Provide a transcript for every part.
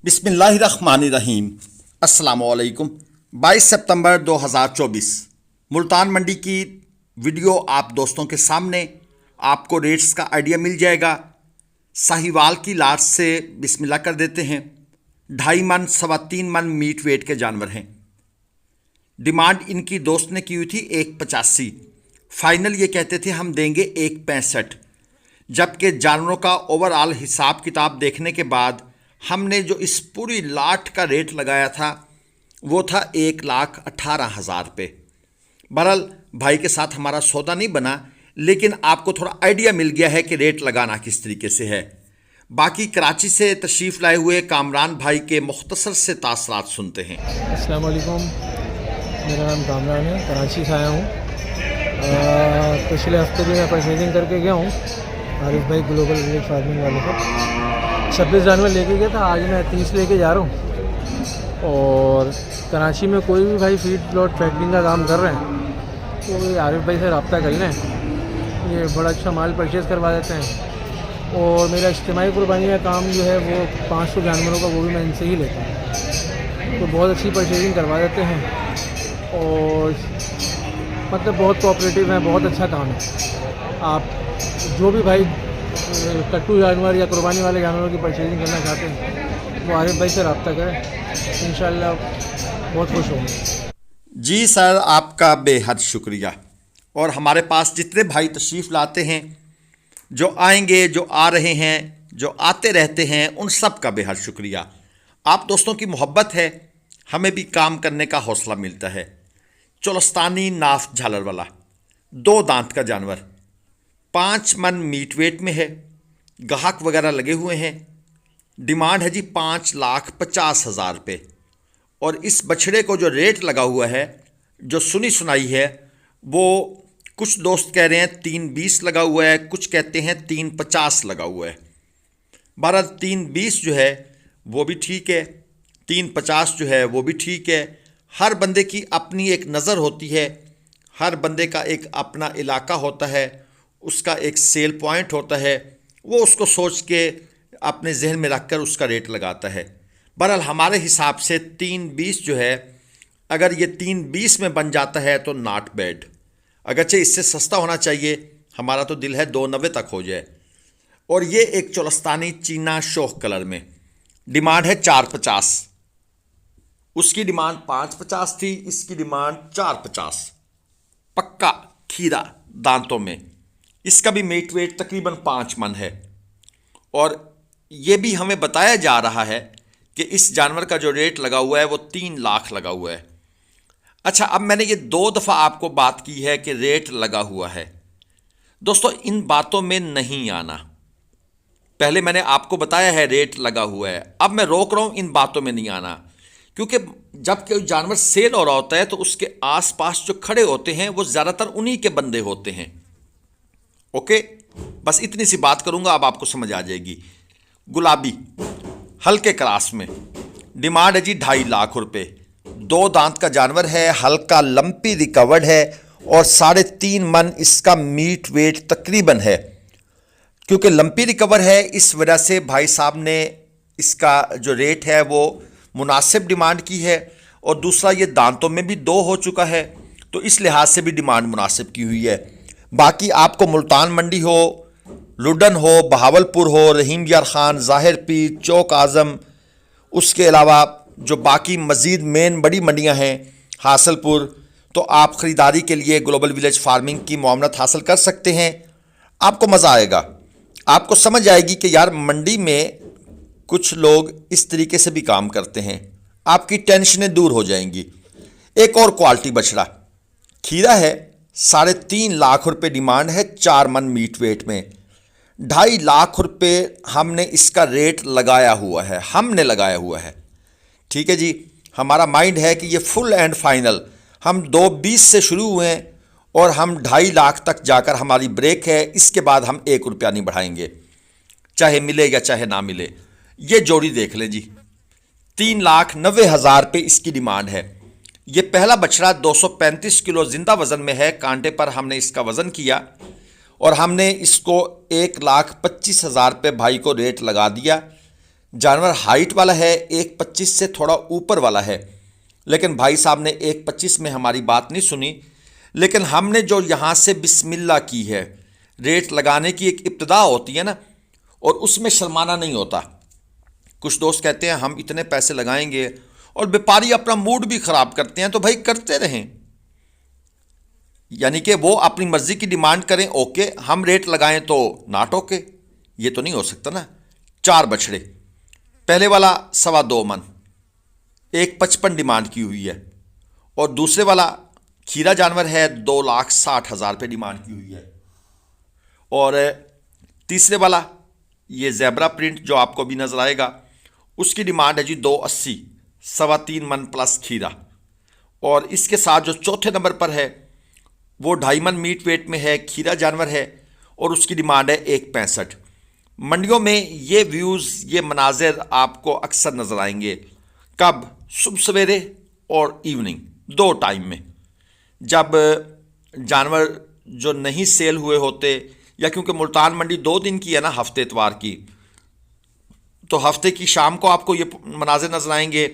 बिस्मिल्लाहिर्रहमानिर्रहीम। अस्सलामुअलैकुम। 22 सितंबर 2024 मुल्तान मंडी की वीडियो आप दोस्तों के सामने। आपको रेट्स का आइडिया मिल जाएगा। साहिवाल की लाट से बिस्मिल्लाह कर देते हैं। 2.5 मन 3.25 मन मीट वेट के जानवर हैं। डिमांड इनकी दोस्त ने की हुई थी 1.85। फाइनल ये कहते थे हम देंगे 1.65, जबकि जानवरों का ओवरऑल हिसाब किताब देखने के बाद हमने जो इस पूरी लाट का रेट लगाया था वो था 1,18,000 रुपये। बहरहाल भाई के साथ हमारा सौदा नहीं बना, लेकिन आपको थोड़ा आइडिया मिल गया है कि रेट लगाना किस तरीके से है। बाकी कराची से तशरीफ़ लाए हुए कामरान भाई के मुख्तसर से तासरात सुनते हैं। अस्सलाम वालेकुम, मेरा नाम कामरान है, कराची से आया हूँ। पिछले हफ्ते भी मैं परचेजिंग करके गया हूँ आरिफ भाई ग्लोबल विलेज फार्मिंग वाले को। 26 जानवर लेके गया था, आज मैं 30 लेके जा रहा हूँ। और कराची में कोई भी भाई फीड प्लॉट फैक्टरिंग का काम कर रहे हैं तो ये आरिफ भाई से रब्ता कर लें, ये बड़ा अच्छा माल परचेज़ करवा देते हैं। और मेरा इज्तिमाई कुर्बानी का काम जो है वो 500 जानवरों का, वो भी मैं इनसे ही लेता हूँ। तो बहुत अच्छी परचेजिंग करवा देते हैं और मतलब बहुत कोऑपरेटिव है, बहुत अच्छा काम है। आप जो भी भाई कट्टू जानवर या कुर्बानी वाले जानवरों की परचेजिंग करना चाहते हैं वो आरिफ भाई से रब्ता करें, इंशाल्लाह बहुत खुश होंगे। जी सर, आपका बेहद शुक्रिया। और हमारे पास जितने भाई तशरीफ़ लाते हैं, जो आएंगे, जो आ रहे हैं, जो आते रहते हैं, उन सब का बेहद शुक्रिया। आप दोस्तों की मोहब्बत है, हमें भी काम करने का हौसला मिलता है। चोलस्तानी नाफ झालर वाला 2 दांत का जानवर 5 मन मीट वेट में है। गाहक वगैरह लगे हुए हैं। डिमांड है जी 5,50,000 रुपये। और इस बछड़े को जो रेट लगा हुआ है, जो सुनी सुनाई है, वो कुछ दोस्त कह रहे हैं 3.20 लगा हुआ है, कुछ कहते हैं 3.50 लगा हुआ है। 3.20 जो है वो भी ठीक है, 3.50 जो है वो भी ठीक है। हर बंदे की अपनी एक नज़र होती है, हर बंदे का एक अपना इलाका होता है, उसका एक सेल पॉइंट होता है, वो उसको सोच के अपने जहन में रखकर उसका रेट लगाता है। बहरहाल हमारे हिसाब से 3.20 जो है, अगर ये 3.20 में बन जाता है तो नॉट बैड। अगरचे इससे सस्ता होना चाहिए, हमारा तो दिल है 2.90 तक हो जाए। और ये एक चोलस्तानी चीना शोख कलर में, डिमांड है 4.50। उसकी डिमांड 5.50 थी, इसकी डिमांड 4.50। पक्का खीरा दांतों में। इसका भी मीट वेट तकरीबन 5 मन है। और ये भी हमें बताया जा रहा है कि इस जानवर का जो रेट लगा हुआ है वो 3 लाख लगा हुआ है। अच्छा, अब मैंने ये 2 दफ़ा आपको बात की है कि रेट लगा हुआ है। दोस्तों, इन बातों में नहीं आना। पहले मैंने आपको बताया है रेट लगा हुआ है, अब मैं रोक रहा हूँ इन बातों में नहीं आना। क्योंकि जब कोई जानवर सेल हो रहा होता है तो उसके आसपास जो खड़े होते हैं वो ज़्यादातर उन्हीं के बंदे होते हैं। ओके, बस इतनी सी बात करूंगा, अब आपको समझ आ जाएगी। गुलाबी हल्के क्रास में, डिमांड है जी 2.5 लाख रुपए। 2 दांत का जानवर है, हल्का लंपी रिकवर्ड है और 3.5 मन इसका मीट वेट तकरीबन है। क्योंकि लंपी रिकवर है, इस वजह से भाई साहब ने इसका जो रेट है वो मुनासिब डिमांड की है। और दूसरा, ये दांतों में भी 2 हो चुका है, तो इस लिहाज से भी डिमांड मुनासिब की हुई है। बाकी आपको मुल्तान मंडी हो, लुडन हो, बहावलपुर हो, रहीम यार खान, ज़ाहिर पीर, चौक आज़म, उसके अलावा जो बाकी मज़ीद मेन बड़ी मंडियां हैं, हासलपुर, तो आप ख़रीदारी के लिए ग्लोबल विलेज फार्मिंग की मुआवनत हासिल कर सकते हैं। आपको मज़ा आएगा, आपको समझ आएगी कि यार मंडी में कुछ लोग इस तरीके से भी काम करते हैं। आपकी टेंशनें दूर हो जाएंगी। एक और क्वालिटी बछड़ा खीरा है, 3.5 लाख रुपए डिमांड है, 4 मन मीट वेट में। 2.5 लाख रुपए हमने इसका रेट लगाया हुआ है, हमने लगाया हुआ है। ठीक है जी, हमारा माइंड है कि ये फुल एंड फाइनल, हम 2.20 से शुरू हुए हैं और हम 2.5 लाख तक जाकर हमारी ब्रेक है। इसके बाद हम 1 रुपया नहीं बढ़ाएंगे, चाहे मिले या चाहे ना मिले। ये जोड़ी देख लें जी, 3,90,000 रुपये इसकी डिमांड है। ये पहला बछड़ा 235 किलो जिंदा वजन में है। कांटे पर हमने इसका वजन किया और हमने इसको 1,25,000 रुपये भाई को रेट लगा दिया। जानवर हाइट वाला है, 1.25 से थोड़ा ऊपर वाला है, लेकिन भाई साहब ने 1.25 में हमारी बात नहीं सुनी। लेकिन हमने जो यहाँ से बिस्मिल्लाह की है, रेट लगाने की एक इब्तिदा होती है ना, और उसमें शर्माना नहीं होता। कुछ दोस्त कहते हैं हम इतने पैसे लगाएंगे, और व्यापारी अपना मूड भी ख़राब करते हैं, तो भाई करते रहें, यानी कि वो अपनी मर्ज़ी की डिमांड करें, ओके, हम रेट लगाएं तो ना टोके। ये तो नहीं हो सकता ना। 4 बछड़े, पहले वाला 2.25 मन, 1.55 डिमांड की हुई है, और दूसरे वाला खीरा जानवर है 2,60,000 रुपये डिमांड की हुई है, और तीसरे वाला ये ज़ेब्रा प्रिंट जो आपको भी नज़र आएगा, उसकी डिमांड है जी 280, 3.25 मन प्लस खीरा। और इसके साथ जो चौथे नंबर पर है वो 2.5 मन मीट वेट में है, खीरा जानवर है, और उसकी डिमांड है 1.65। मंडियों में ये व्यूज़, ये मनाजिर आपको अक्सर नज़र आएंगे। कब? सुबह सवेरे और इवनिंग, 2 टाइम में, जब जानवर जो नहीं सेल हुए होते, या क्योंकि मुल्तान मंडी 2 दिन की है ना, हफ्ते इतवार की, तो हफ्ते की शाम को आपको ये मनाजिर नज़र आएंगे,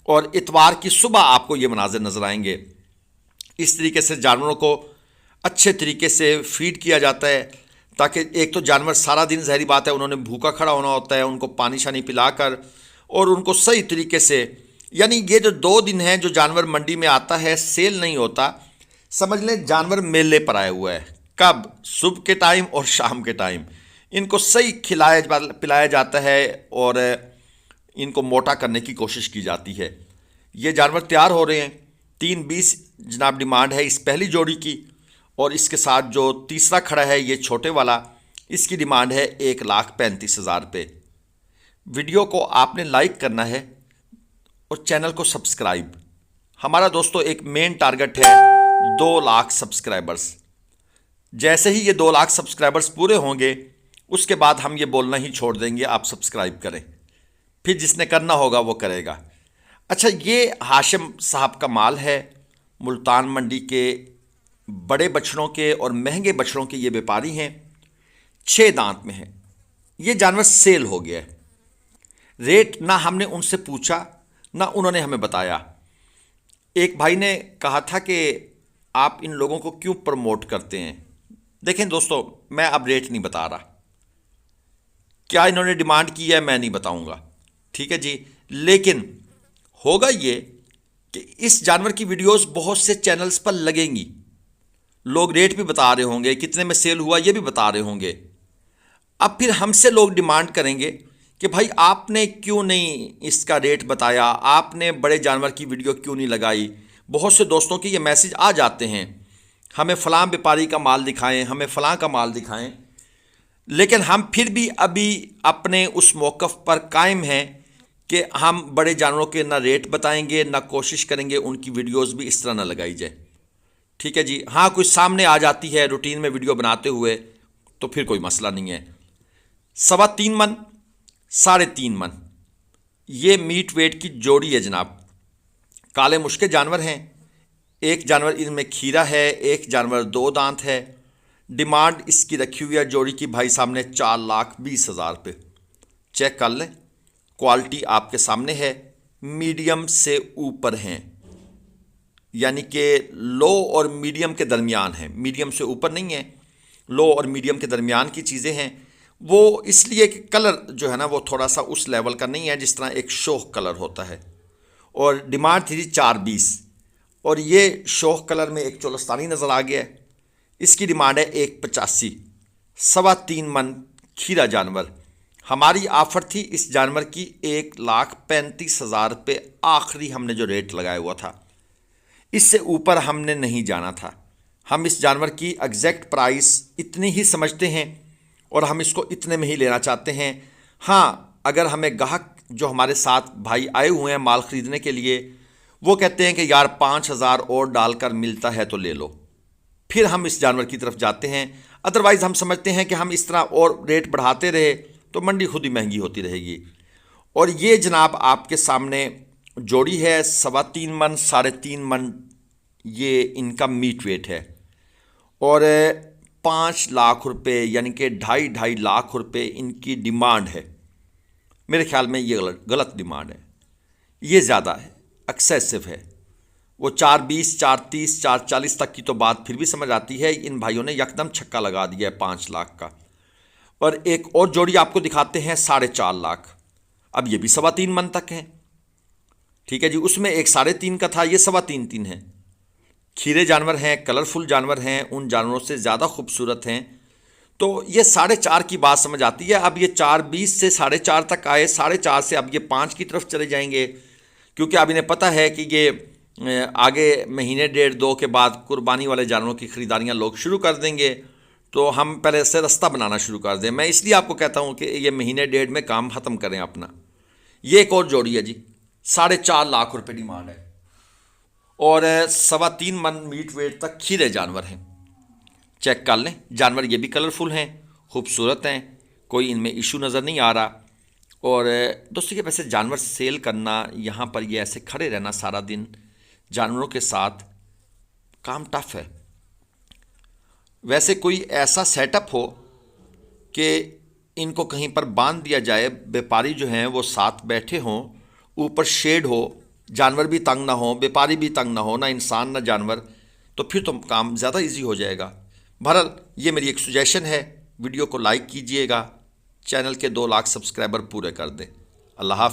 और इतवार की सुबह आपको ये मनाजिर नज़र आएंगे। इस तरीके से जानवरों को अच्छे तरीके से फीड किया जाता है, ताकि एक तो जानवर सारा दिन, ज़ाहिर बात है, उन्होंने भूखा खड़ा होना होता है, उनको पानी शानी पिलाकर और उनको सही तरीके से, यानी ये जो 2 दिन हैं जो जानवर मंडी में आता है, सेल नहीं होता, समझ लें जानवर मेले पर आया हुआ है। कब? सुबह के टाइम और शाम के टाइम इनको सही खिलाया पिलाया जाता है, और इनको मोटा करने की कोशिश की जाती है। ये जानवर तैयार हो रहे हैं। 3.20 जनाब डिमांड है इस पहली जोड़ी की, और इसके साथ जो तीसरा खड़ा है ये छोटे वाला, इसकी डिमांड है 1,35,000 रुपये। वीडियो को आपने लाइक करना है और चैनल को सब्सक्राइब। हमारा दोस्तों एक मेन टारगेट है 2 लाख सब्सक्राइबर्स। जैसे ही ये 2 लाख सब्सक्राइबर्स पूरे होंगे, उसके बाद हम ये बोलना ही छोड़ देंगे आप सब्सक्राइब करें, फिर जिसने करना होगा वो करेगा। अच्छा, ये हाशिम साहब का माल है, मुल्तान मंडी के बड़े बछड़ों के और महंगे बछड़ों के ये व्यापारी हैं। 6 दांत में है। ये जानवर सेल हो गया है। रेट ना हमने उनसे पूछा, ना उन्होंने हमें बताया। एक भाई ने कहा था कि आप इन लोगों को क्यों प्रमोट करते हैं। देखें दोस्तों, मैं अब रेट नहीं बता रहा, क्या इन्होंने डिमांड की है मैं नहीं बताऊंगा, ठीक है जी। लेकिन होगा ये कि इस जानवर की वीडियोस बहुत से चैनल्स पर लगेंगी, लोग रेट भी बता रहे होंगे, कितने में सेल हुआ ये भी बता रहे होंगे। अब फिर हमसे लोग डिमांड करेंगे कि भाई आपने क्यों नहीं इसका रेट बताया, आपने बड़े जानवर की वीडियो क्यों नहीं लगाई। बहुत से दोस्तों के ये मैसेज आ जाते हैं, हमें फ़लाँ व्यापारी का माल दिखाएं, हमें फ़लाँ का माल दिखाएं। लेकिन हम फिर भी अभी अपने उस मौक़िफ़ पर कायम हैं कि हम बड़े जानवरों के ना रेट बताएंगे, ना कोशिश करेंगे उनकी वीडियोस भी इस तरह ना लगाई जाए, ठीक है जी। हाँ, कोई सामने आ जाती है रूटीन में वीडियो बनाते हुए तो फिर कोई मसला नहीं है। 3.25 मन, 3.5 मन ये मीट वेट की जोड़ी है जनाब। काले मुश्के जानवर हैं। एक जानवर इनमें खीरा है, एक जानवर 2 दांत है। डिमांड इसकी रखी हुई है जोड़ी की भाई सामने 4,20,000 रुपये। चेक कर लें, क्वालिटी आपके सामने है, मीडियम से ऊपर हैं, यानी कि लो और मीडियम के दरमियान है, मीडियम से ऊपर नहीं है, लो और मीडियम के दरमियान की चीज़ें हैं। वो इसलिए कि कलर जो है ना वो थोड़ा सा उस लेवल का नहीं है जिस तरह एक शोख कलर होता है। और डिमांड थी 4.20, और ये शोख कलर में एक चोलस्तानी नज़र आ गया है, इसकी डिमांड है 1.85, 3.25 मन खीरा जानवर। हमारी ऑफ़र थी इस जानवर की 1,35,000 रुपये, आखिरी हमने जो रेट लगाया हुआ था, इससे ऊपर हमने नहीं जाना था। हम इस जानवर की एग्जैक्ट प्राइस इतनी ही समझते हैं और हम इसको इतने में ही लेना चाहते हैं। हाँ, अगर हमें गाहक जो हमारे साथ भाई आए हुए हैं माल ख़रीदने के लिए, वो कहते हैं कि यार 5,000 और डालकर मिलता है तो ले लो, फिर हम इस जानवर की तरफ जाते हैं। अदरवाइज़ हम समझते हैं कि हम इस तरह और रेट बढ़ाते रहे तो मंडी खुद ही महंगी होती रहेगी। और ये जनाब आपके सामने जोड़ी है 3.25 मन, 3.5 मन ये इनका मीट वेट है, और 5 लाख रुपए यानी कि 2.5 लाख रुपए इनकी डिमांड है। मेरे ख्याल में ये गलत डिमांड है, ये ज़्यादा है, एक्सेसिव है। वो 420, 430, 440 तक की तो बात फिर भी समझ आती है। इन भाइयों ने यकदम छक्का लगा दिया है 5 लाख का। और एक और जोड़ी आपको दिखाते हैं 4.5 लाख। अब ये भी 3.25 मन तक है, ठीक है जी। उसमें एक 3.5 का था, ये 3.25 है। खीरे जानवर हैं, कलरफुल जानवर हैं, उन जानवरों से ज़्यादा खूबसूरत हैं। तो ये 4.5 की बात समझ आती है। अब ये 4.20 से 4.5 तक आए, 4.5 से अब ये 5 की तरफ चले जाएंगे, क्योंकि अब इन्हें पता है कि ये आगे महीने 1.5-2 के बाद कुर्बानी वाले जानवरों की ख़रीदारियाँ लोग शुरू कर देंगे, तो हम पहले से रास्ता बनाना शुरू कर दें। मैं इसलिए आपको कहता हूँ कि ये महीने 1.5 में काम ख़त्म करें अपना। ये एक और जोड़ी है जी, 4.5 लाख रुपए डिमांड है, और 3.25 मन मीट वेट तक खीरे जानवर हैं। चेक कर लें, जानवर ये भी कलरफुल हैं, खूबसूरत हैं, कोई इनमें इशू नज़र नहीं आ रहा। और दोस्तों ये वैसे जानवर सेल करना, यहाँ पर ये ऐसे खड़े रहना सारा दिन जानवरों के साथ, काम टफ है। वैसे कोई ऐसा सेटअप हो कि इनको कहीं पर बांध दिया जाए, व्यापारी जो हैं वो साथ बैठे हों, ऊपर शेड हो, जानवर भी तंग ना हो, व्यापारी भी तंग ना हो, ना इंसान ना जानवर, तो फिर तो काम ज़्यादा इजी हो जाएगा। बहरहाल ये मेरी एक सुजेशन है। वीडियो को लाइक कीजिएगा, चैनल के 2 लाख सब्सक्राइबर पूरे कर दें। अल्लाह हाफ़िज़।